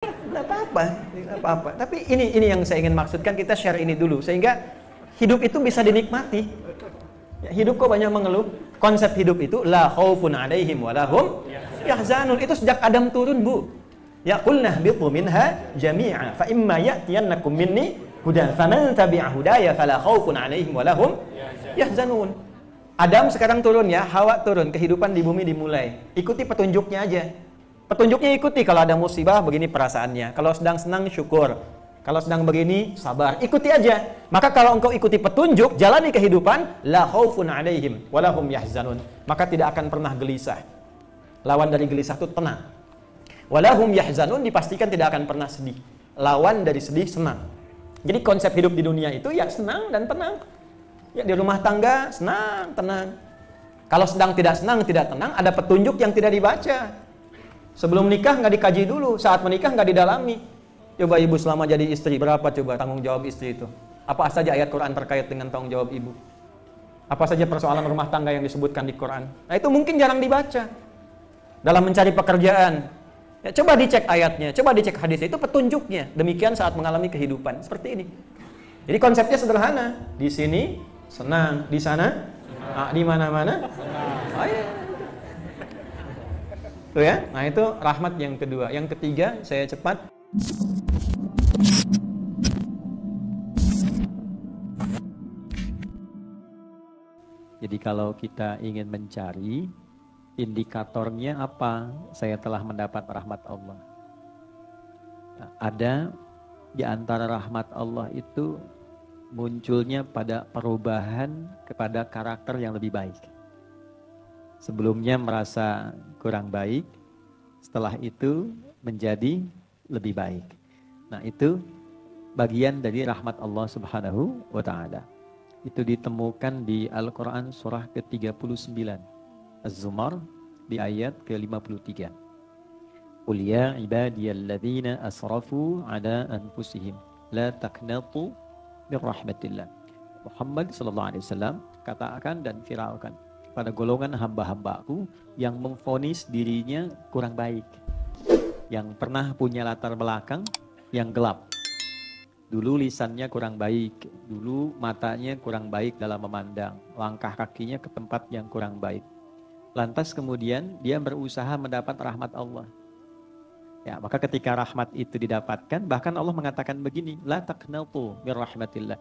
Nggak apa-apa, nggak apa-apa. Tapi ini yang saya ingin maksudkan, kita share ini dulu sehingga hidup itu bisa dinikmati. Ya, hidup kok banyak mengeluh. Konsep hidup itu la khaufun 'alaihim wa lahum yahzanun. Itu sejak Adam turun, Bu. Ya qulna bitu minha jami'a fa imma ya'tiyannakum minni hudan faman tabi'a hudaya fala khaufun 'alaihim wa lahum yahzanun. Adam sekarang turun ya, Hawa turun, kehidupan di bumi dimulai. Ikuti petunjuknya aja. Petunjuknya ikuti, kalau ada musibah begini perasaannya. Kalau sedang senang syukur. Kalau sedang begini sabar. Ikuti aja. Maka kalau engkau ikuti petunjuk, jalani kehidupan, la khaufun 'alaihim wa lahum yahzanun. Maka tidak akan pernah gelisah. Lawan dari gelisah itu tenang. Wa lahum yahzanun dipastikan tidak akan pernah sedih. Lawan dari sedih senang. Jadi konsep hidup di dunia itu ya senang dan tenang. Ya di rumah tangga senang, tenang. Kalau sedang tidak senang, tidak tenang, ada petunjuk yang tidak dibaca. Sebelum nikah nggak dikaji dulu, saat menikah nggak didalami. Coba ibu selama jadi istri, berapa coba tanggung jawab istri itu? Apa saja ayat Quran terkait dengan tanggung jawab ibu? Apa saja persoalan rumah tangga yang disebutkan di Quran? Nah itu mungkin jarang dibaca. Dalam mencari pekerjaan, ya, coba dicek ayatnya, coba dicek hadisnya, itu petunjuknya. Demikian saat mengalami kehidupan, seperti ini. Jadi konsepnya sederhana, di sini senang, di sana, di mana-mana, oh ya. Tuh ya, nah itu rahmat yang kedua. Yang ketiga, saya cepat. Jadi kalau kita ingin mencari indikatornya apa, saya telah mendapat rahmat Allah. Nah, ada di antara rahmat Allah itu munculnya pada perubahan kepada karakter yang lebih baik. Sebelumnya merasa kurang baik, setelah itu menjadi lebih baik. Nah itu bagian dari rahmat Allah Subhanahu wa ta'ala. Itu ditemukan di Al-Quran surah ke-39 Az-Zumar di ayat ke-53. Qul ya ibadiyalladzina asrafu ala anfusihim la taqnatu min rahmatillah. Muhammad sallallahu alaihi wasallam katakan dan viralkan pada golongan hamba-hambaku yang memvonis dirinya kurang baik, yang pernah punya latar belakang yang gelap. Dulu lisannya kurang baik, dulu matanya kurang baik dalam memandang, langkah kakinya ke tempat yang kurang baik. Lantas kemudian dia berusaha mendapat rahmat Allah. Ya, maka ketika rahmat itu didapatkan, bahkan Allah mengatakan begini, la taqnatu min rahmatillah.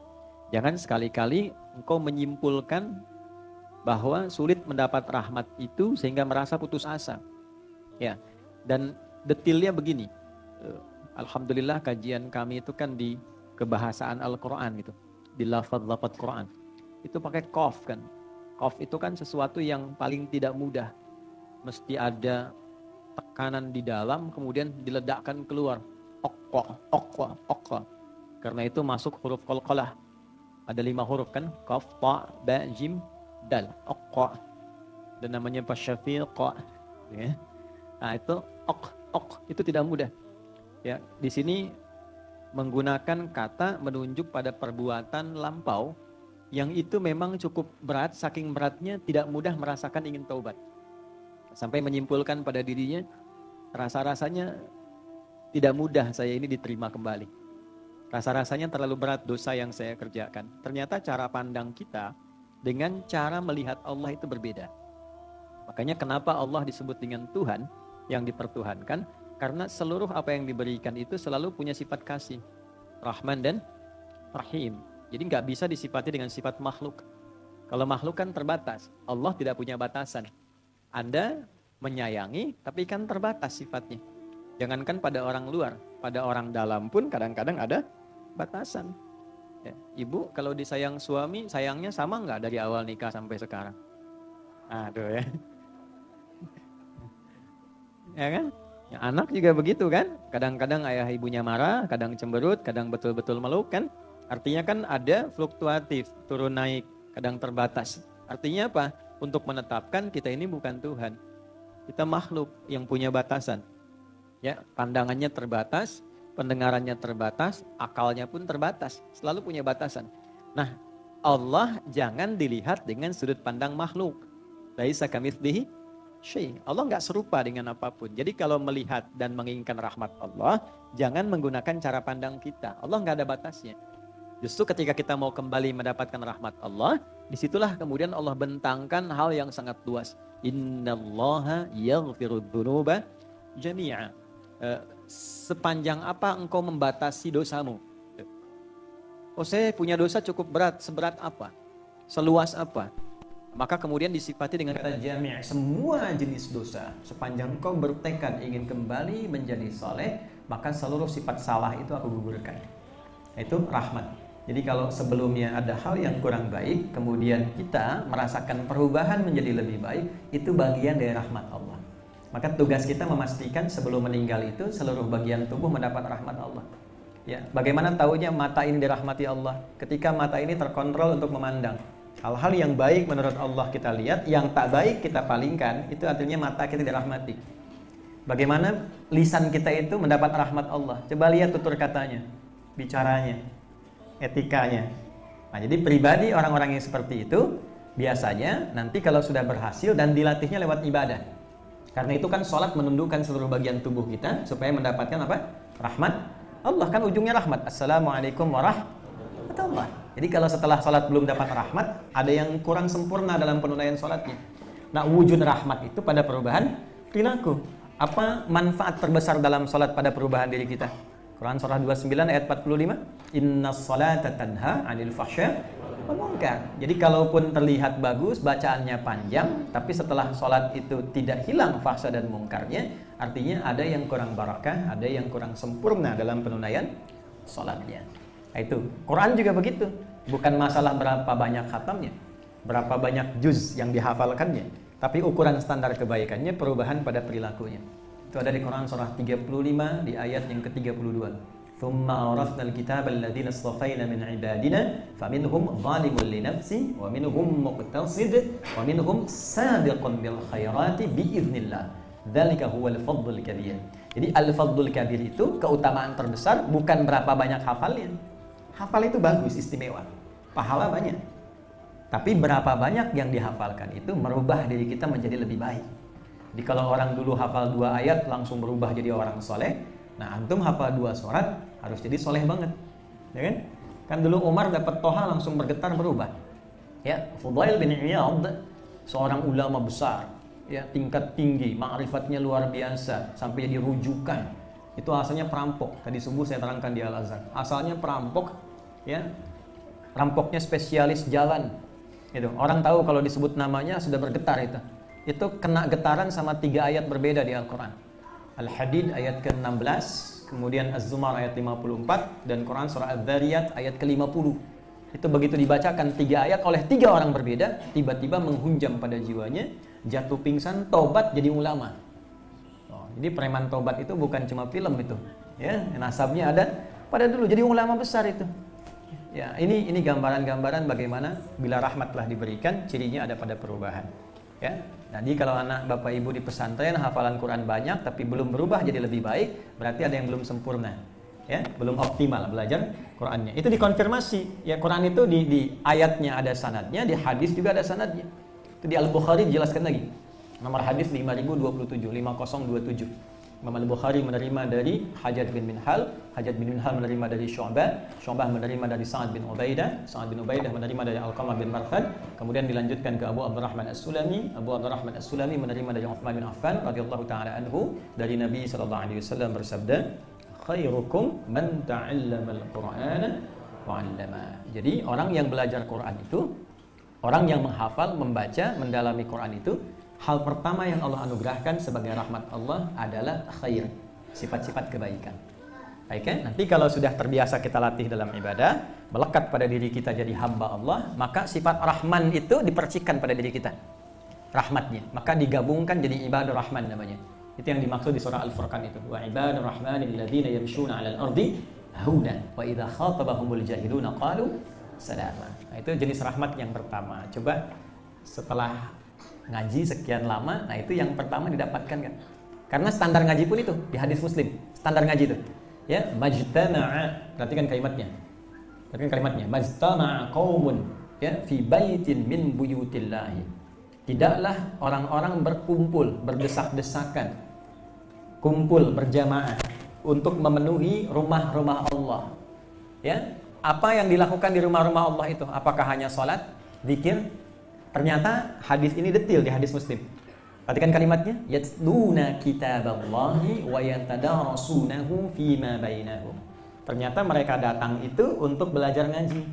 Jangan sekali-kali engkau menyimpulkan bahwa sulit mendapat rahmat itu sehingga merasa putus asa. Ya. Dan detailnya begini. Alhamdulillah kajian kami itu kan di kebahasaan Al-Qur'an gitu. Di lafaz-lafaz Qur'an. Itu pakai qaf kan. Qaf itu kan sesuatu yang paling tidak mudah. Mesti ada tekanan di dalam kemudian diledakkan keluar. Oqqa, oqqa, oqqa. Karena itu masuk huruf qalqalah. Ada 5 huruf kan? Qaf, ta, ba, jim, dal, oqqa. Dan namanya pasyafiqa, ya. Nah itu itu tidak mudah. Ya, di sini menggunakan kata menunjuk pada perbuatan lampau yang itu memang cukup berat, saking beratnya tidak mudah merasakan ingin taubat. Sampai menyimpulkan pada dirinya, rasa-rasanya tidak mudah saya ini diterima kembali. Rasa-rasanya terlalu berat dosa yang saya kerjakan. Ternyata cara pandang kita dengan cara melihat Allah itu berbeda. Makanya kenapa Allah disebut dengan Tuhan yang dipertuhankan? Karena seluruh apa yang diberikan itu selalu punya sifat kasih. Rahman dan Rahim. Jadi nggak bisa disifati dengan sifat makhluk. Kalau makhluk kan terbatas. Allah tidak punya batasan. Anda menyayangi tapi kan terbatas sifatnya. Jangankan pada orang luar. Pada orang dalam pun kadang-kadang ada batasan. Ya, ibu kalau disayang suami, sayangnya sama nggak dari awal nikah sampai sekarang? Aduh ya. Ya kan? Ya, anak juga begitu kan? Kadang-kadang ayah ibunya marah, kadang cemberut, kadang betul-betul meluk kan? Artinya kan ada fluktuatif, turun naik, kadang terbatas. Artinya apa? Untuk menetapkan kita ini bukan Tuhan. Kita makhluk yang punya batasan. Ya, pandangannya terbatas, pendengarannya terbatas, akalnya pun terbatas, selalu punya batasan. Nah, Allah jangan dilihat dengan sudut pandang makhluk. Laisa kamitslihi syai. Allah nggak serupa dengan apapun. Jadi kalau melihat dan menginginkan rahmat Allah, jangan menggunakan cara pandang kita. Allah nggak ada batasnya. Justru ketika kita mau kembali mendapatkan rahmat Allah, disitulah kemudian Allah bentangkan hal yang sangat luas. Innallaha yaghfirud dzunuba jami'a. Sepanjang apa engkau membatasi dosamu? Oh, saya punya dosa cukup berat. Seberat apa? Seluas apa? Maka kemudian disifati dengan kata jami', semua jenis dosa. Sepanjang engkau bertekad ingin kembali menjadi soleh, maka seluruh sifat salah itu aku gugurkan. Itu rahmat. Jadi kalau sebelumnya ada hal yang kurang baik, kemudian kita merasakan perubahan menjadi lebih baik, itu bagian dari rahmat Allah. Maka tugas kita memastikan sebelum meninggal itu seluruh bagian tubuh mendapat rahmat Allah. Ya, bagaimana tahunya mata ini dirahmati Allah? Ketika mata ini terkontrol untuk memandang. Hal-hal yang baik menurut Allah kita lihat, yang tak baik kita palingkan, itu artinya mata kita dirahmati. Bagaimana lisan kita itu mendapat rahmat Allah? Coba lihat tutur katanya, bicaranya, etikanya. Nah, jadi pribadi orang-orang yang seperti itu, biasanya nanti kalau sudah berhasil dan dilatihnya lewat ibadah. Karena itu kan sholat menundukkan seluruh bagian tubuh kita, supaya mendapatkan apa? Rahmat Allah, kan ujungnya rahmat. Assalamualaikum warahmatullah. Jadi kalau setelah sholat belum dapat rahmat, ada yang kurang sempurna dalam penunaian sholatnya. Nah, wujud rahmat itu pada perubahan perilaku. Apa manfaat terbesar dalam sholat pada perubahan diri kita? Quran surah 29 ayat 45. Innas sholata tanha 'anil fahsya wal munkar. Jadi kalaupun terlihat bagus, bacaannya panjang, tapi setelah sholat itu tidak hilang fahsya dan mungkarnya, artinya ada yang kurang barakah, ada yang kurang sempurna dalam penunaian sholatnya. Nah, itu Quran juga begitu. Bukan masalah berapa banyak khatamnya, berapa banyak juz yang dihafalkannya, tapi ukuran standar kebaikannya perubahan pada perilakunya. Itu ada di Quran surah 35 di ayat yang ke-32. Thumma awrathna al-kitaba alladhina istafayna min ibadina faminhum zalimun li nafsi wa minhum muqtasid wa minhum sabiqun bil khairati biiznillah. Dzalika huwal fadlul kabir. Jadi al-fadlul kabir itu keutamaan terbesar bukan berapa banyak hafalnya. Hafal itu bagus, istimewa. Pahala banyak. Tapi berapa banyak yang dihafalkan itu merubah diri kita menjadi lebih baik. Jadi kalau orang dulu hafal 2 ayat langsung berubah jadi orang soleh, nah antum hafal 2 surat harus jadi soleh banget, ya kan? Kan dulu Umar dapat toha langsung bergetar berubah. Ya, Fudail bin Iyad, seorang ulama besar, ya tingkat tinggi, ma'rifatnya luar biasa sampai jadi rujukan. Itu asalnya perampok. Tadi subuh saya terangkan di Al-Azhar. Asalnya perampok, ya, rampoknya spesialis jalan. Itu orang tahu kalau disebut namanya sudah bergetar itu. Itu kena getaran sama 3 ayat berbeda di Al-Quran. Al-Hadid ayat ke-16, kemudian Az-Zumar ayat 54, dan Quran surah Adz-Dzariyat ayat ke-50. Itu begitu dibacakan 3 ayat oleh 3 orang berbeda, tiba-tiba menghunjam pada jiwanya, jatuh pingsan, tobat jadi ulama. Jadi preman tobat itu bukan cuma film itu, ya, nasabnya ada pada dulu jadi ulama besar itu. Ya, ini gambaran-gambaran bagaimana bila rahmat telah diberikan, cirinya ada pada perubahan. Ya, jadi kalau anak bapak ibu di pesantren hafalan Quran banyak tapi belum berubah jadi lebih baik, berarti ada yang belum sempurna, ya, belum optimal belajar Qurannya. Itu dikonfirmasi, ya Quran itu di ayatnya ada sanadnya, di hadis juga ada sanadnya. Itu di Al-Bukhari dijelaskan lagi. Nomor hadis 5027, 5027. Imam Al-Bukhari menerima dari Hajjaj bin Minhal, Hajjaj bin Minhal menerima dari Syu'bah, Syu'bah menerima dari Sa'ad bin Ubaidah, Sa'ad bin Ubaidah menerima dari Alqamah bin Marthad, kemudian dilanjutkan ke Abu Abdurrahman As-Sulami, Abu Abdurrahman As-Sulami menerima dari Uthman bin Affan radhiyallahu taala anhu, dari Nabi sallallahu alaihi wasallam bersabda, khairukum man ta'allama al-Qur'ana wa 'allama. Jadi orang yang belajar Quran itu, orang yang menghafal, membaca, mendalami Quran itu, hal pertama yang Allah anugerahkan sebagai rahmat Allah adalah khair, sifat-sifat kebaikan. Baik kan? Nanti kalau sudah terbiasa kita latih dalam ibadah, melekat pada diri kita jadi hamba Allah, maka sifat Rahman itu dipercikan pada diri kita. Rahmatnya, maka digabungkan jadi ibadur Rahman namanya. Itu yang dimaksud di surah Al-Furqan itu. Wa ibadur Rahmanil ladzina yamshuna 'alal ardi haunan wa idza khatabahumul jahiluna qalu salama. Nah, itu jenis rahmat yang pertama. Coba setelah ngaji sekian lama, nah itu yang pertama didapatkan kan. Karena standar ngaji pun itu di hadis Muslim, standar ngaji itu. Ya, majtama'a, perhatikan kalimatnya. Perhatikan kalimatnya, majtama'a qaumun ya fi baitin min buyutillahi Tidaklah orang-orang berkumpul, berdesak-desakan, kumpul berjamaah untuk memenuhi rumah-rumah Allah. Ya, apa yang dilakukan di rumah-rumah Allah itu? Apakah hanya salat, zikir? Ternyata hadis ini detail di hadis Muslim. Perhatikan kalimatnya, yatluna kitaballahi wa yatadarasunahu fima bainahum. Ternyata mereka datang itu untuk belajar ngaji,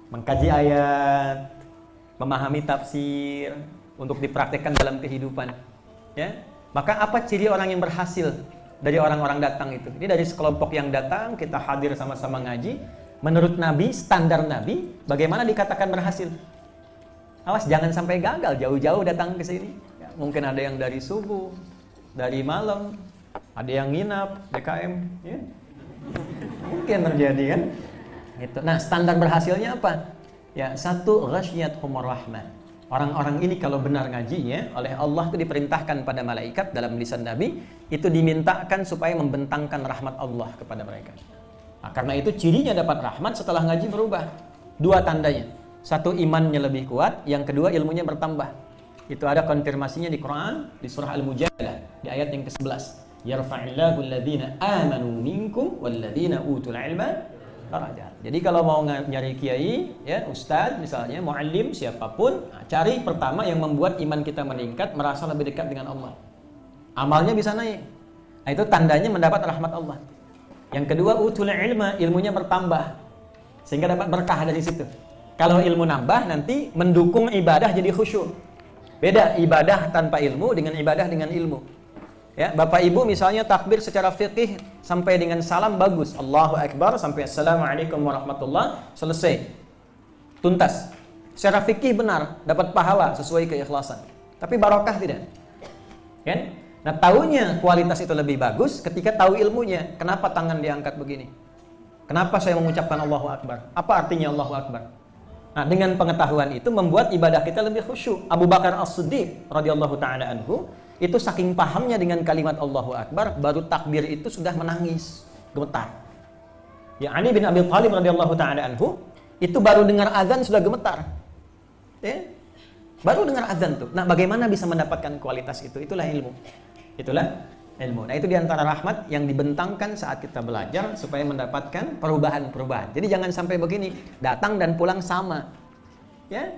mengkaji ayat, memahami tafsir, untuk dipraktekkan dalam kehidupan. Ya, maka apa ciri orang yang berhasil dari orang-orang datang itu? Ini dari sekelompok yang datang, kita hadir sama-sama ngaji. Menurut Nabi, standar Nabi, bagaimana dikatakan berhasil? Awas jangan sampai gagal, jauh-jauh datang ke sini. Ya, mungkin ada yang dari subuh, dari malam, ada yang nginap, DKM. Ya. Mungkin terjadi kan? Gitu. Nah, standar berhasilnya apa? Ya, satu, ghasyiyatuhumur rahmah. Orang-orang ini kalau benar ngajinya, oleh Allah itu diperintahkan pada malaikat dalam lisan Nabi, itu dimintakan supaya membentangkan rahmat Allah kepada mereka. Nah, karena itu cirinya dapat rahmat setelah ngaji berubah. Dua tandanya. Satu, imannya lebih kuat, yang kedua ilmunya bertambah. Itu ada konfirmasinya di Quran, di surah Al-Mujadalah, di ayat yang ke-11. Yarfa'illahu alladhina amanu minkum walladhina utul ilma darajat. Jadi kalau mau nyari kiai, ya, ustadz misalnya, muallim, siapapun, cari pertama yang membuat iman kita meningkat, merasa lebih dekat dengan Allah. Amalnya bisa naik. Nah, itu tandanya mendapat rahmat Allah. Yang kedua, utul ilma, ilmunya bertambah. Sehingga dapat berkah dari situ. Kalau ilmu nambah, nanti mendukung ibadah jadi khusyuk. Beda ibadah tanpa ilmu dengan ibadah dengan ilmu. Ya, Bapak Ibu misalnya takbir secara fikih sampai dengan salam bagus, Allahu Akbar sampai Assalamualaikum warahmatullah, selesai, tuntas. Secara fikih benar, dapat pahala sesuai keikhlasan. Tapi barokah tidak? Kan? Nah, taunya kualitas itu lebih bagus ketika tahu ilmunya. Kenapa tangan diangkat begini? Kenapa saya mengucapkan Allahu Akbar? Apa artinya Allahu Akbar? Nah, dengan pengetahuan itu membuat ibadah kita lebih khusyuk. Abu Bakar As-Siddiq radhiyallahu taala anhu itu saking pahamnya dengan kalimat Allahu Akbar, baru takbir itu sudah menangis, gemetar. Ya, Ali bin Abi Thalib radhiyallahu taala anhu itu baru dengar azan sudah gemetar. Ya? Baru dengar azan tuh. Nah, bagaimana bisa mendapatkan kualitas itu? Itulah ilmu. Itulah ilmu. Nah, itu diantara rahmat yang dibentangkan saat kita belajar supaya mendapatkan perubahan-perubahan. Jadi jangan sampai begini, datang dan pulang sama. Ya?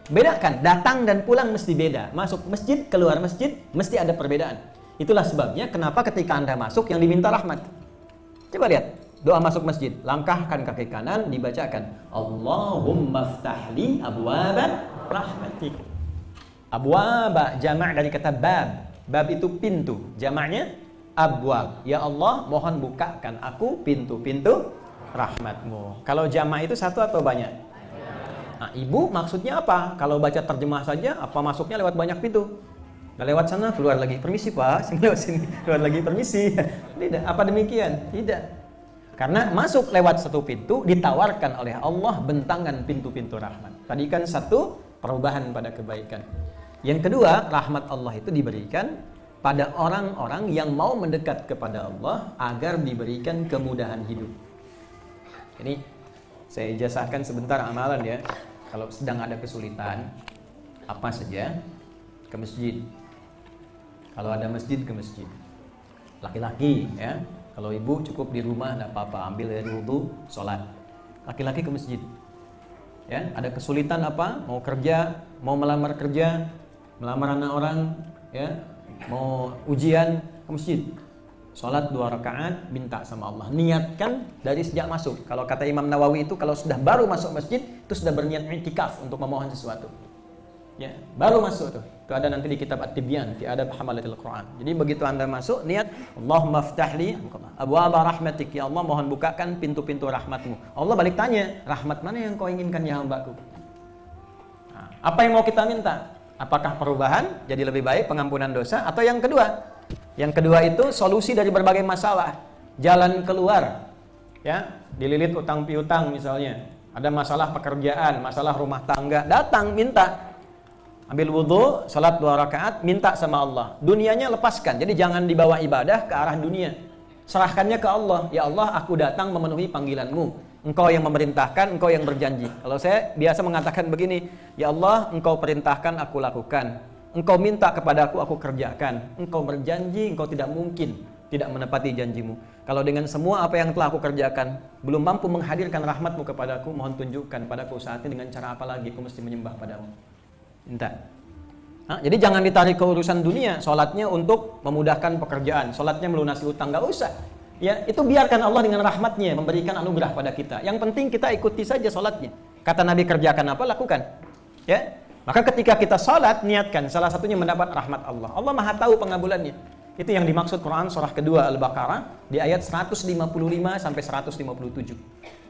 Bedakan, datang dan pulang mesti beda. Masuk masjid, keluar masjid, mesti ada perbedaan. Itulah sebabnya kenapa ketika Anda masuk yang diminta rahmat. Coba lihat, doa masuk masjid. Langkahkan kaki kanan, dibacakan. Allahumma ftahli abwaba rahmatik. Abwaba, jamak dari kata bab. Bab itu pintu. Jamaknya abwab. Ya Allah, mohon bukakan aku pintu-pintu rahmatmu. Kalau jamak itu satu atau banyak? Nah, ibu maksudnya apa? Kalau baca terjemah saja, apa masuknya lewat banyak pintu? Nah, lewat sana, keluar lagi. Permisi Pak, lewat sini, keluar lagi. Permisi. Tidak. Apa demikian? Tidak. Karena masuk lewat satu pintu, ditawarkan oleh Allah bentangan pintu-pintu rahmat. Tadi kan satu, perubahan pada kebaikan. Yang kedua, rahmat Allah itu diberikan pada orang-orang yang mau mendekat kepada Allah agar diberikan kemudahan hidup. Ini saya ijazahkan sebentar amalan ya. Kalau sedang ada kesulitan, apa saja, ke masjid. Kalau ada masjid, ke masjid. Laki-laki ya. Kalau ibu cukup di rumah, tidak apa-apa. Ambil air wudu, sholat. Laki-laki ke masjid. Ya, ada kesulitan apa? Mau kerja, mau melamar kerja, melamar anak orang, ya, mau ujian, ke masjid. Sholat 2 rakaat, minta sama Allah. Niatkan dari sejak masuk. Kalau kata Imam Nawawi itu, kalau sudah baru masuk masjid, itu sudah berniat i'tikaf untuk memohon sesuatu. Ya, baru masuk tuh. Itu ada nanti di kitab At-Tibyan, di adab hamalatil Quran. Jadi begitu Anda masuk, niat Allahumma ftahli abwaaba rahmatik, ya Allah mohon bukakan pintu-pintu rahmatmu. Allah balik tanya, rahmat mana yang kau inginkan ya hambaku? Nah, apa yang mau kita minta? Apakah perubahan jadi lebih baik, pengampunan dosa, atau yang kedua? Yang kedua itu solusi dari berbagai masalah, jalan keluar. Ya, dililit utang piutang misalnya, ada masalah pekerjaan, masalah rumah tangga, datang minta. Ambil wudhu, salat 2 rakaat, minta sama Allah. Dunianya lepaskan, jadi jangan dibawa ibadah ke arah dunia. Serahkannya ke Allah. Ya Allah, aku datang memenuhi panggilanmu. Engkau yang memerintahkan, Engkau yang berjanji. Kalau saya biasa mengatakan begini, ya Allah, Engkau perintahkan, aku lakukan. Engkau minta kepada aku kerjakan. Engkau berjanji, Engkau tidak mungkin tidak menepati janjimu. Kalau dengan semua apa yang telah aku kerjakan belum mampu menghadirkan rahmatmu kepadaku, mohon tunjukkan padaku saat ini dengan cara apa lagi aku mesti menyembah padamu. Minta. Jadi jangan ditarik ke urusan dunia. Sholatnya untuk memudahkan pekerjaan, sholatnya melunasi utang, gak usah. Ya, itu biarkan Allah dengan rahmatnya memberikan anugerah pada kita. Yang penting kita ikuti saja sholatnya. Kata Nabi, kerjakan apa, lakukan. Ya, maka ketika kita sholat, niatkan salah satunya mendapat rahmat Allah. Allah Maha tahu pengabulannya. Itu yang dimaksud Quran surah kedua Al-Baqarah di ayat 155 sampai 157.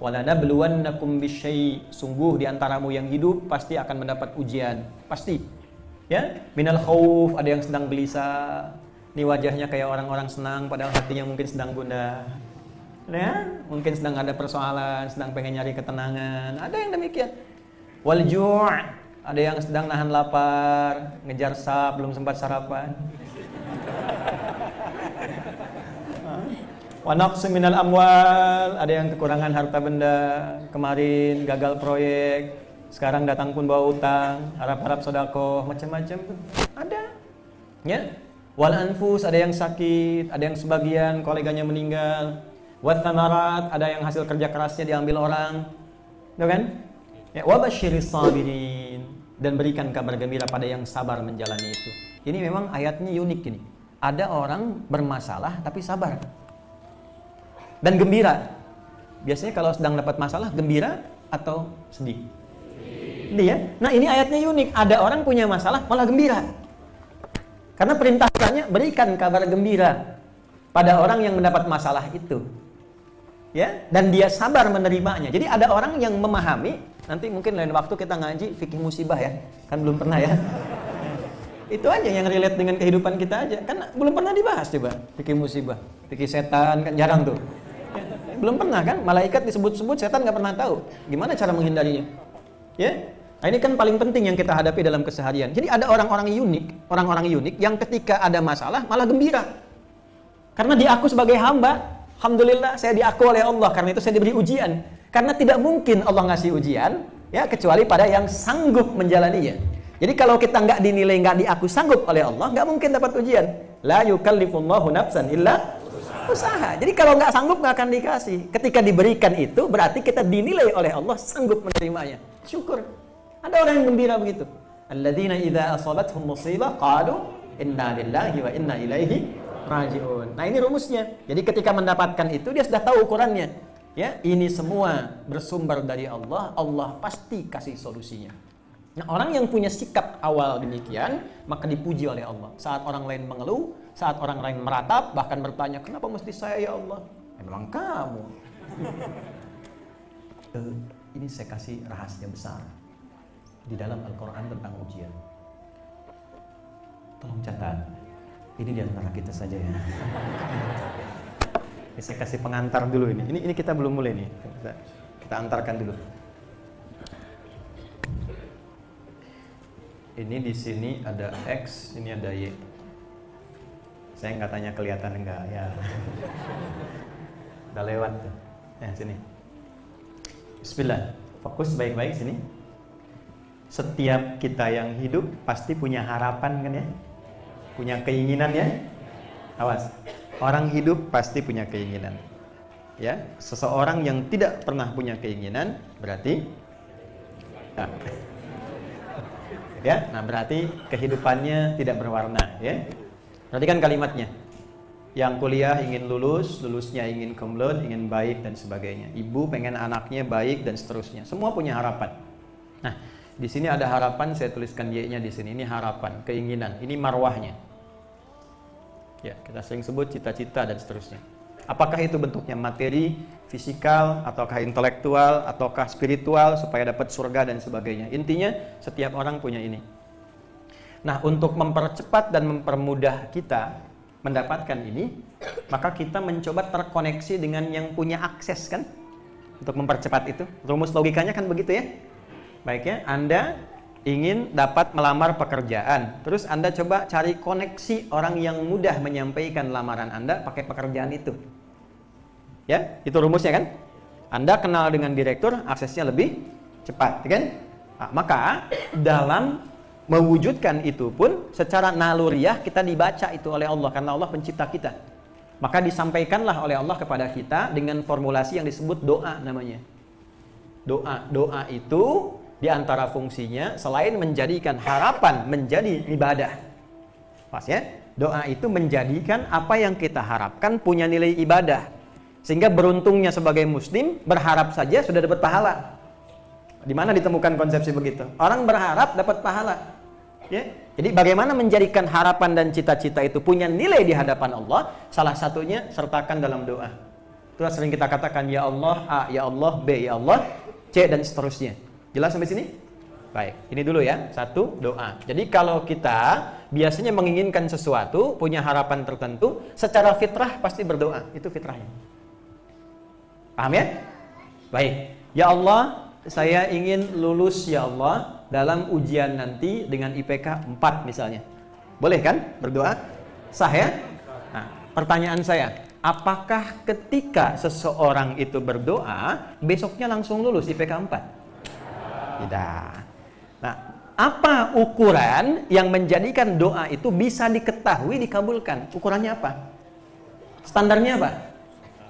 Walanabluwannakum bisyai, sungguh di antaramu yang hidup pasti akan mendapat ujian, pasti. Ya, minal khauf, ada yang sedang gelisah. Ini wajahnya kayak orang-orang senang padahal hatinya mungkin sedang gundah. Ya, mungkin sedang ada persoalan, sedang pengen nyari ketenangan. Ada yang demikian. Wal ju', ada yang sedang nahan lapar, ngejar sap, belum sempat sarapan. Wa naqsu minal amwal, ada yang kekurangan harta benda, kemarin gagal proyek, sekarang datang pun bawa utang, harap-harap sedekah, macam-macam tuh. Ada. Ya. Wal anfus, ada yang sakit, ada yang sebagian koleganya meninggal. Wat thamarat, ada yang hasil kerja kerasnya diambil orang. Tuh kan? Ya, wa basyiris sabirin, dan berikan kabar gembira pada yang sabar menjalani itu. Ini memang ayatnya unik ini. Ada orang bermasalah tapi sabar. Dan gembira. Biasanya kalau sedang dapat masalah, gembira atau sedih? Sedih ya? Nah, ini ayatnya unik. Ada orang punya masalah malah gembira. Karena perintahnya berikan kabar gembira pada orang yang mendapat masalah itu. Ya, dan dia sabar menerimanya. Jadi ada orang yang memahami, nanti mungkin lain waktu kita ngaji fikih musibah ya. Kan belum pernah ya. Itu aja yang relate dengan kehidupan kita aja. Kan belum pernah dibahas coba fikih musibah. Fikih setan kan jarang tuh. Ya, belum pernah kan? Malaikat disebut-sebut, setan nggak pernah tahu. Gimana cara menghindarinya? Ya. Nah, ini kan paling penting yang kita hadapi dalam keseharian. Jadi ada orang-orang unik yang ketika ada masalah malah gembira. Karena diaku sebagai hamba. Alhamdulillah saya diaku oleh Allah, karena itu saya diberi ujian. Karena tidak mungkin Allah ngasih ujian ya kecuali pada yang sanggup menjalaninya. Jadi kalau kita nggak dinilai, nggak diaku sanggup oleh Allah, nggak mungkin dapat ujian. La yukallifullahu nafsan illa usaha. Jadi kalau nggak sanggup nggak akan dikasih. Ketika diberikan itu berarti kita dinilai oleh Allah sanggup menerimanya. Syukur. Ada orang yang gembira begitu. Alladzina idza asabathum musibah qalu inna lillahi wa inna ilaihi raji'un. Nah, ini rumusnya. Jadi ketika mendapatkan itu dia sudah tahu ukurannya. Ya, ini semua bersumber dari Allah. Allah pasti kasih solusinya. Nah, orang yang punya sikap awal demikian, maka dipuji oleh Allah. Saat orang lain mengeluh, saat orang lain meratap, bahkan bertanya, "Kenapa mesti saya ya Allah?" Ya, memang kamu. Ini saya kasih rahasia besar di dalam Al-Quran tentang ujian. Tolong catat. Ini di antara kita saja ya. Ini saya kasih pengantar dulu ini. Ini kita belum mulai nih. Kita antarkan dulu. Ini di sini ada X, ini ada Y. Saya nggak tanya kelihatan enggak ya. Udah lewat tuh. Ya, sini. Bismillah. Fokus baik-baik sini. Setiap kita yang hidup pasti punya harapan kan ya? Punya keinginan ya? Awas. Orang hidup pasti punya keinginan. Ya, seseorang yang tidak pernah punya keinginan berarti ya, nah berarti kehidupannya tidak berwarna ya. Perhatikan kalimatnya. Yang kuliah ingin lulus, lulusnya ingin kumlot, ingin baik dan sebagainya. Ibu pengen anaknya baik dan seterusnya. Semua punya harapan. Nah, di sini ada harapan, saya tuliskan Y-nya di sini. Ini harapan, keinginan. Ini marwahnya. Ya, kita sering sebut cita-cita dan seterusnya. Apakah itu bentuknya materi, fisikal, ataukah intelektual, ataukah spiritual supaya dapat surga dan sebagainya. Intinya setiap orang punya ini. Nah, untuk mempercepat dan mempermudah kita mendapatkan ini, maka kita mencoba terkoneksi dengan yang punya akses kan? Untuk mempercepat itu. Rumus logikanya kan begitu ya? Baik ya, Anda ingin dapat melamar pekerjaan, terus Anda coba cari koneksi orang yang mudah menyampaikan lamaran Anda pakai pekerjaan itu. Ya, itu rumusnya kan? Anda kenal dengan direktur, aksesnya lebih cepat, kan? Nah, maka dalam mewujudkan itu pun secara naluriah kita dibaca itu oleh Allah karena Allah pencipta kita. Maka disampaikanlah oleh Allah kepada kita dengan formulasi yang disebut doa namanya. Doa itu diantara fungsinya selain menjadikan harapan menjadi ibadah. Pas ya? Doa itu menjadikan apa yang kita harapkan punya nilai ibadah. Sehingga beruntungnya sebagai muslim berharap saja sudah dapat pahala. Di mana ditemukan konsepsi begitu? Orang berharap dapat pahala. Ya? Jadi bagaimana menjadikan harapan dan cita-cita itu punya nilai di hadapan Allah? Salah satunya sertakan dalam doa. Itulah sering kita katakan ya Allah A, ya Allah B, ya Allah C dan seterusnya. Jelas sampai sini? Baik, ini dulu ya. Satu, doa. Jadi kalau kita biasanya menginginkan sesuatu, punya harapan tertentu, secara fitrah pasti berdoa. Itu fitrahnya. Paham ya? Baik. Ya Allah, saya ingin lulus ya Allah dalam ujian nanti dengan IPK 4 misalnya. Boleh kan berdoa? Sah ya? Nah, pertanyaan saya, apakah ketika seseorang itu berdoa, besoknya langsung lulus IPK 4? Tidak. Nah, apa ukuran yang menjadikan doa itu bisa diketahui, dikabulkan? Ukurannya apa? Standarnya apa?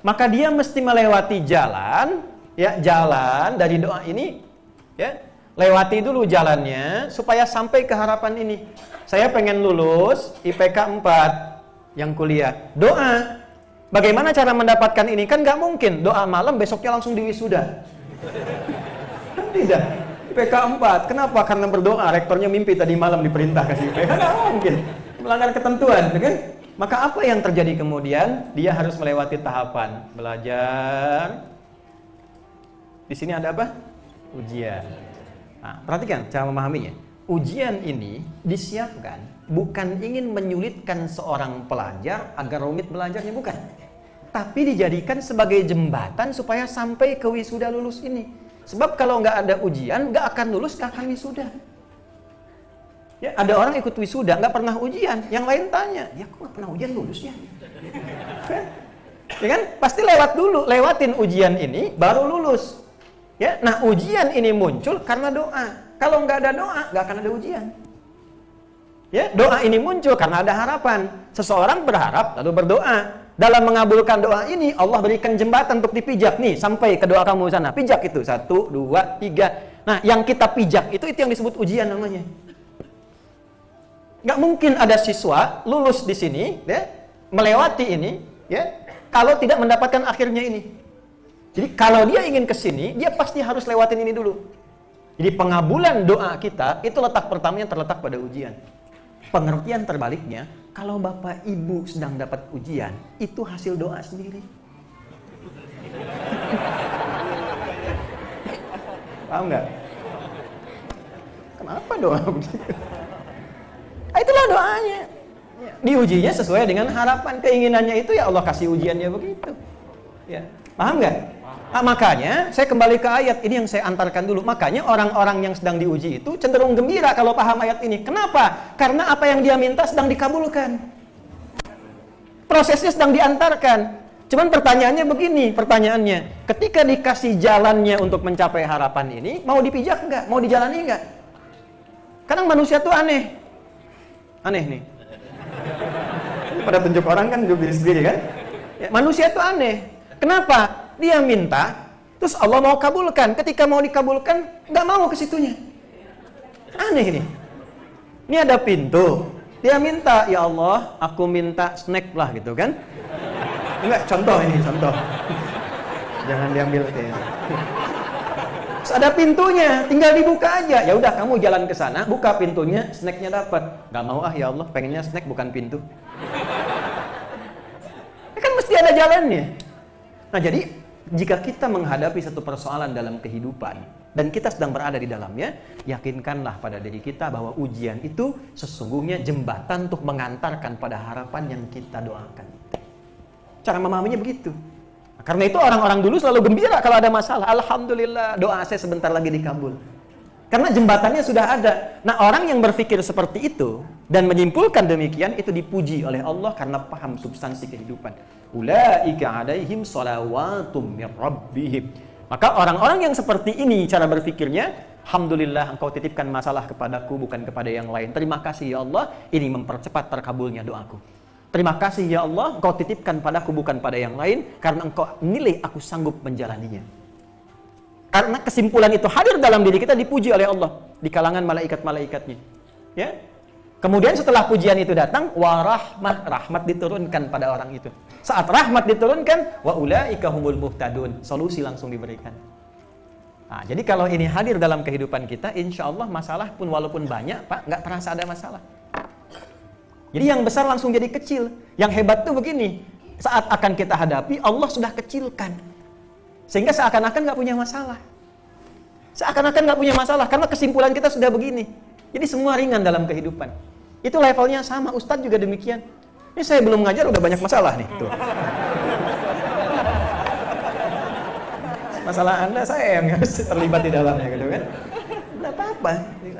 Maka dia mesti melewati jalan, ya, jalan dari doa ini, ya, lewati dulu jalannya supaya sampai ke harapan ini. Saya pengen lulus IPK 4 yang kuliah. Doa. Bagaimana cara mendapatkan ini? Kan nggak mungkin doa malam besoknya langsung diwisuda. Tidak. IPK 4. Kenapa? Karena berdoa. Rektornya mimpi tadi malam diperintah kasih IPK. Nggak mungkin. Melanggar ketentuan, kan? Maka apa yang terjadi kemudian? Dia harus melewati tahapan belajar. Di sini ada apa? Ujian. Nah, perhatikan cara memahaminya. Ujian ini disiapkan bukan ingin menyulitkan seorang pelajar agar rumit belajarnya, bukan. Tapi dijadikan sebagai jembatan supaya sampai ke wisuda lulus ini. Sebab kalau nggak ada ujian, nggak akan lulus, nggak akan wisuda. Ya, ada orang ikut wisuda nggak pernah ujian, yang lain tanya, ya kok nggak pernah ujian lulus ya? Ya kan? Pasti lewat dulu, lewatin ujian ini baru lulus. Ya, nah ujian ini muncul karena doa. Kalau nggak ada doa, nggak akan ada ujian. Ya, doa ini muncul karena ada harapan. Seseorang berharap lalu berdoa. Dalam mengabulkan doa ini, Allah berikan jembatan untuk dipijak nih sampai ke doa kamu sana. Pijak itu 1, 2, 3. Nah, yang kita pijak itu yang disebut ujian namanya. Nggak mungkin ada siswa lulus di sini, ya, melewati ini, ya, kalau tidak mendapatkan akhirnya ini. Jadi kalau dia ingin ke sini, dia pasti harus lewatin ini dulu. Jadi pengabulan doa kita itu letak pertamanya terletak pada ujian. Pengertian terbaliknya, kalau Bapak Ibu sedang dapat ujian, itu hasil doa sendiri. Paham nggak? Kenapa doa begitu? Itulah doanya. Diujinya sesuai dengan harapan, keinginannya itu ya Allah kasih ujiannya begitu. Ya, paham nggak? Nah, makanya saya kembali ke ayat ini yang saya antarkan dulu. Makanya orang-orang yang sedang diuji itu cenderung gembira kalau paham ayat ini. Kenapa? Karena apa yang dia minta sedang dikabulkan. Prosesnya sedang diantarkan. Cuman pertanyaannya begini, pertanyaannya, ketika dikasih jalannya untuk mencapai harapan ini, mau dipijak nggak? Mau dijalani nggak? Kadang manusia tuh aneh. Aneh nih. Pada tunjuk orang kan tunjuk diri sendiri kan? Ya, manusia itu aneh. Kenapa? Dia minta, terus Allah mau kabulkan. Ketika mau dikabulkan, nggak mau ke situnya. Aneh ini. Ini ada pintu. Dia minta, ya Allah, aku minta snack lah gitu kan? Enggak, contoh ini, contoh. Jangan diambil kayaknya. Terus ada pintunya, tinggal dibuka aja. Ya udah, kamu jalan ke sana, buka pintunya, snacknya dapat. Nggak mau ah ya Allah, pengennya snack bukan pintu. Ya kan mesti ada jalannya. Nah jadi jika kita menghadapi satu persoalan dalam kehidupan dan kita sedang berada di dalamnya, yakinkanlah pada diri kita bahwa ujian itu sesungguhnya jembatan untuk mengantarkan pada harapan yang kita doakan. Cara memahaminya begitu. Nah, karena itu orang-orang dulu selalu gembira kalau ada masalah. Alhamdulillah, doa saya sebentar lagi dikabul. Karena jembatannya sudah ada. Nah, orang yang berpikir seperti itu, dan menyimpulkan demikian itu dipuji oleh Allah karena paham substansi kehidupan. Ulaika alaihim salawatum mir rabbihim. Maka orang-orang yang seperti ini cara berpikirnya, alhamdulillah engkau titipkan masalah kepadaku bukan kepada yang lain. Terima kasih ya Allah, ini mempercepat terkabulnya doaku. Terima kasih ya Allah, engkau titipkan padaku bukan pada yang lain karena engkau nilai aku sanggup menjalaninya. Karena kesimpulan itu hadir dalam diri kita dipuji oleh Allah di kalangan malaikat-malaikatnya. Ya. Kemudian setelah pujian itu datang, warahmah, rahmat diturunkan pada orang itu. Saat rahmat diturunkan, wa ulaika humul muhtadun, solusi langsung diberikan. Nah, jadi kalau ini hadir dalam kehidupan kita, insya Allah masalah pun walaupun banyak, Pak, nggak terasa ada masalah. Jadi yang besar langsung jadi kecil. Yang hebat tuh begini, saat akan kita hadapi, Allah sudah kecilkan. Sehingga seakan-akan nggak punya masalah. Seakan-akan nggak punya masalah, karena kesimpulan kita sudah begini. Jadi semua ringan dalam kehidupan. Itu levelnya sama, Ustadz juga demikian. Ini saya belum ngajar udah banyak masalah nih. Tuh. Masalah Anda saya yang harus terlibat di dalamnya gitu kan. Tidak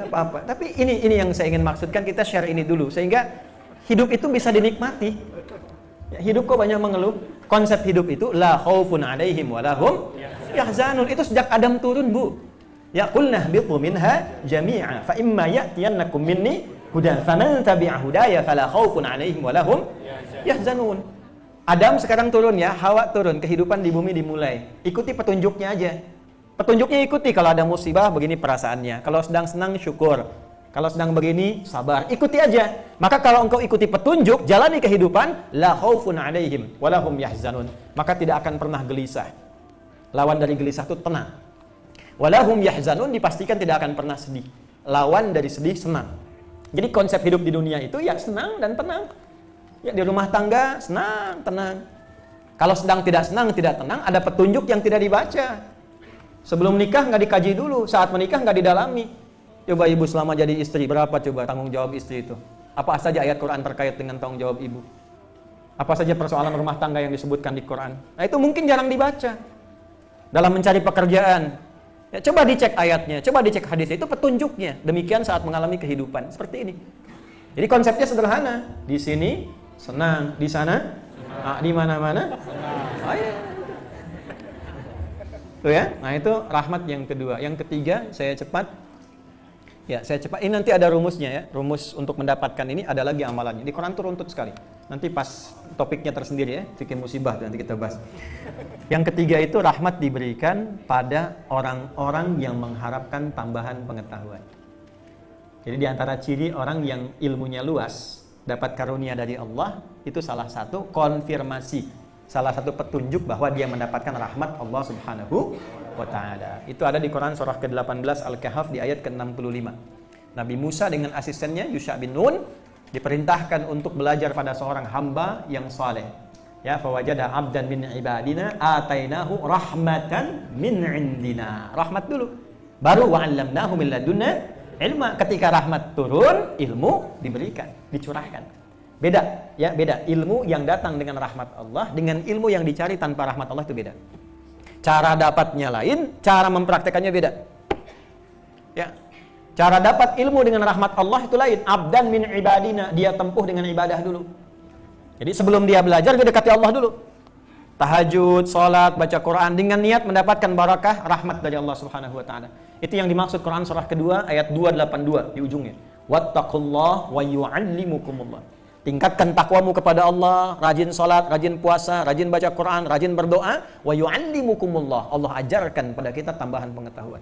apa-apa. Tapi ini yang saya ingin maksudkan, kita share ini dulu sehingga hidup itu bisa dinikmati. Ya, hidup kok banyak mengeluh. Konsep hidup itu la khaufun 'alaihim wa lahum yahzanun. Itu sejak Adam turun, Bu. Ya qulna bitu minha jami'a fa imma ya'tiyannakum minni hudan faman tabi'a hudaya fala khaufun 'alaihim wa lahum yahzanun. Adam sekarang turun ya, Hawa turun, kehidupan di bumi dimulai. Ikuti petunjuknya aja. Petunjuknya ikuti, kalau ada musibah begini perasaannya. Kalau sedang senang syukur. Kalau sedang begini sabar. Ikuti aja. Maka kalau engkau ikuti petunjuk, jalani kehidupan, la khaufun 'alaihim wa lahum yahzanun. Maka tidak akan pernah gelisah. Lawan dari gelisah itu tenang. Walahum yahzanun dipastikan tidak akan pernah sedih. Lawan dari sedih senang. Jadi konsep hidup di dunia itu ya senang dan tenang. Ya di rumah tangga senang, tenang. Kalau sedang tidak senang, tidak tenang, ada petunjuk yang tidak dibaca. Sebelum nikah nggak dikaji dulu, saat menikah nggak didalami. Coba ibu selama jadi istri, berapa coba tanggung jawab istri itu? Apa saja ayat Quran terkait dengan tanggung jawab ibu? Apa saja persoalan rumah tangga yang disebutkan di Quran? Nah itu mungkin jarang dibaca. Dalam mencari pekerjaan, ya, coba dicek ayatnya, coba dicek hadisnya, itu petunjuknya. Demikian saat mengalami kehidupan seperti ini. Jadi konsepnya sederhana. Di sini senang, di sana, di mana-mana. Oh, ya. Tuh ya. Nah itu rahmat yang kedua. Yang ketiga, saya cepat. Ya, saya cepat. Ini nanti ada rumusnya ya. Rumus untuk mendapatkan ini ada lagi amalannya. Di Quran itu runtut sekali. Nanti pas topiknya tersendiri ya, fikih musibah nanti kita bahas. Yang ketiga itu rahmat diberikan pada orang-orang yang mengharapkan tambahan pengetahuan. Jadi di antara ciri orang yang ilmunya luas, dapat karunia dari Allah, itu salah satu konfirmasi, salah satu petunjuk bahwa dia mendapatkan rahmat Allah Subhanahu wa ta'ala. Itu ada di Quran surah ke-18 Al-Kahf di ayat ke-65. Nabi Musa dengan asistennya Yusha bin Nun diperintahkan untuk belajar pada seorang hamba yang saleh. Ya, fawajada 'abdan min ibadina atainahu rahmatan min indina. Rahmat dulu. Baru wa'allamnahu min ladunna ilma. Ketika rahmat turun, ilmu diberikan, dicurahkan. Beda, ya, beda. Ilmu yang datang dengan rahmat Allah dengan ilmu yang dicari tanpa rahmat Allah itu beda. Cara dapatnya lain, cara mempraktekannya beda. Ya. Cara dapat ilmu dengan rahmat Allah itu lain. Abdan min ibadina, dia tempuh dengan ibadah dulu. Jadi sebelum dia belajar, dia dekati Allah dulu. Tahajud, salat, baca Quran dengan niat mendapatkan barakah rahmat dari Allah Subhanahu wa taala. Itu yang dimaksud Quran surah kedua ayat 282 di ujungnya. Wattaqullah wa yu'allimukumullah. Tingkatkan takwamu kepada Allah, rajin salat, rajin puasa, rajin baca Quran, rajin berdoa, wa yu'allimukumullah. Allah ajarkan pada kita tambahan pengetahuan.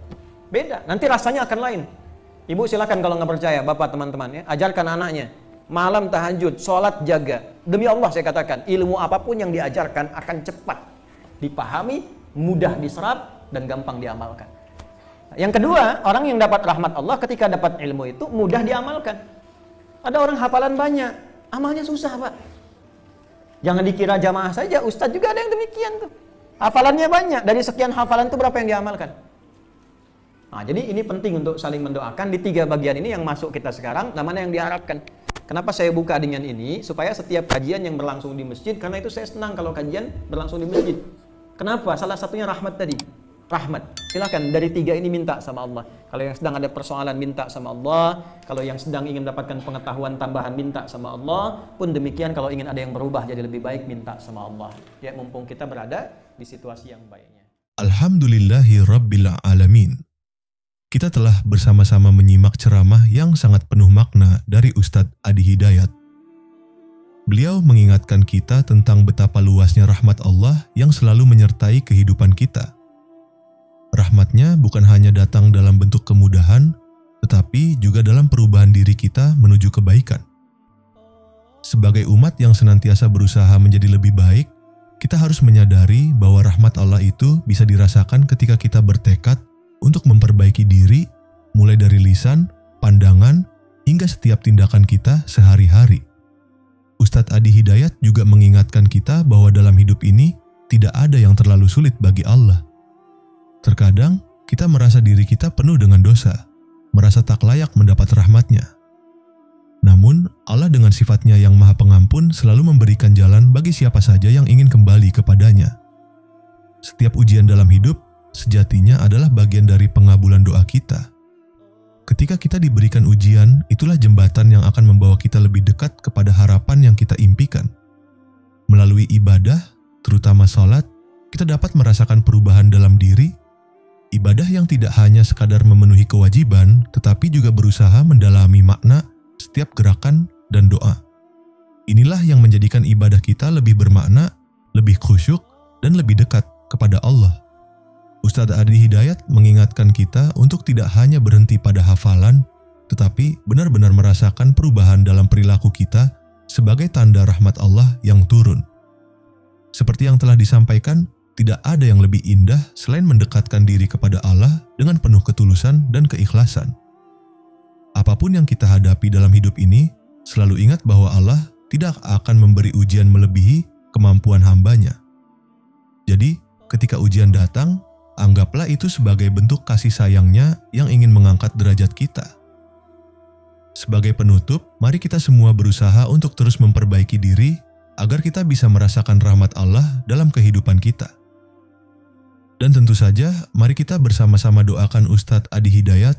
Beda, nanti rasanya akan lain. Ibu silakan kalau nggak percaya, bapak teman-teman ya, ajarkan anaknya. Malam tahajud, sholat jaga. Demi Allah saya katakan, ilmu apapun yang diajarkan akan cepat dipahami, mudah diserap, dan gampang diamalkan. Yang kedua, orang yang dapat rahmat Allah ketika dapat ilmu itu mudah diamalkan. Ada orang hafalan banyak, amalnya susah Pak. Jangan dikira jamaah saja, ustadz juga ada yang demikian tuh. Hafalannya banyak, dari sekian hafalan itu berapa yang diamalkan? Nah, jadi ini penting untuk saling mendoakan. Di 3 bagian ini yang masuk kita sekarang, mana yang diharapkan. Kenapa saya buka dengan ini? Supaya setiap kajian yang berlangsung di masjid, karena itu saya senang kalau kajian berlangsung di masjid. Kenapa? Salah satunya rahmat tadi. rahmat. Silakan dari 3 ini minta sama Allah. Kalau yang sedang ada persoalan minta sama Allah. Kalau yang sedang ingin mendapatkan pengetahuan tambahan minta sama Allah. Pun demikian kalau ingin ada yang berubah jadi lebih baik minta sama Allah. Ya, mumpung kita berada di situasi yang baiknya. Alhamdulillahi Rabbil Alamin. Kita telah bersama-sama menyimak ceramah yang sangat penuh makna dari Ustadz Adi Hidayat. Beliau mengingatkan kita tentang betapa luasnya rahmat Allah yang selalu menyertai kehidupan kita. Rahmatnya bukan hanya datang dalam bentuk kemudahan, tetapi juga dalam perubahan diri kita menuju kebaikan. Sebagai umat yang senantiasa berusaha menjadi lebih baik, kita harus menyadari bahwa rahmat Allah itu bisa dirasakan ketika kita bertekad untuk memperbaiki diri, mulai dari lisan, pandangan, hingga setiap tindakan kita sehari-hari. Ustadz Adi Hidayat juga mengingatkan kita bahwa dalam hidup ini tidak ada yang terlalu sulit bagi Allah. Terkadang kita merasa diri kita penuh dengan dosa, merasa tak layak mendapat rahmatnya. Namun Allah dengan sifatnya yang maha pengampun selalu memberikan jalan bagi siapa saja yang ingin kembali kepadanya. Setiap ujian dalam hidup sejatinya adalah bagian dari pengabulan doa kita. Ketika kita diberikan ujian, itulah jembatan yang akan membawa kita lebih dekat kepada harapan yang kita impikan. Melalui ibadah, terutama sholat, kita dapat merasakan perubahan dalam diri. Ibadah yang tidak hanya sekadar memenuhi kewajiban, tetapi juga berusaha mendalami makna setiap gerakan dan doa. Inilah yang menjadikan ibadah kita lebih bermakna, lebih khusyuk, dan lebih dekat kepada Allah. Ustadz Adi Hidayat mengingatkan kita untuk tidak hanya berhenti pada hafalan, tetapi benar-benar merasakan perubahan dalam perilaku kita sebagai tanda rahmat Allah yang turun. Seperti yang telah disampaikan, tidak ada yang lebih indah selain mendekatkan diri kepada Allah dengan penuh ketulusan dan keikhlasan. Apapun yang kita hadapi dalam hidup ini, selalu ingat bahwa Allah tidak akan memberi ujian melebihi kemampuan hambanya. Jadi, ketika ujian datang, anggaplah itu sebagai bentuk kasih sayangnya yang ingin mengangkat derajat kita. Sebagai penutup, mari kita semua berusaha untuk terus memperbaiki diri agar kita bisa merasakan rahmat Allah dalam kehidupan kita. Dan tentu saja, mari kita bersama-sama doakan Ustadz Adi Hidayat,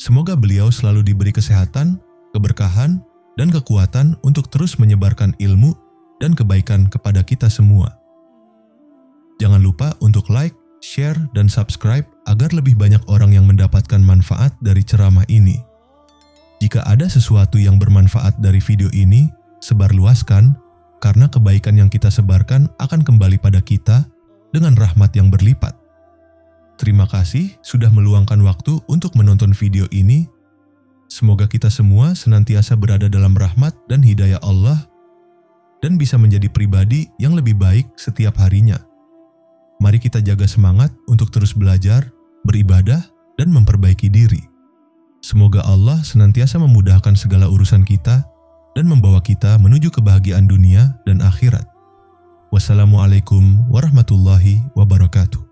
semoga beliau selalu diberi kesehatan, keberkahan, dan kekuatan untuk terus menyebarkan ilmu dan kebaikan kepada kita semua. Jangan lupa untuk like, share, dan subscribe agar lebih banyak orang yang mendapatkan manfaat dari ceramah ini. Jika ada sesuatu yang bermanfaat dari video ini, sebarluaskan, karena kebaikan yang kita sebarkan akan kembali pada kita dengan rahmat yang berlipat. Terima kasih sudah meluangkan waktu untuk menonton video ini. Semoga kita semua senantiasa berada dalam rahmat dan hidayah Allah dan bisa menjadi pribadi yang lebih baik setiap harinya. Mari kita jaga semangat untuk terus belajar, beribadah, dan memperbaiki diri. Semoga Allah senantiasa memudahkan segala urusan kita dan membawa kita menuju kebahagiaan dunia dan akhirat. Wassalamualaikum warahmatullahi wabarakatuh.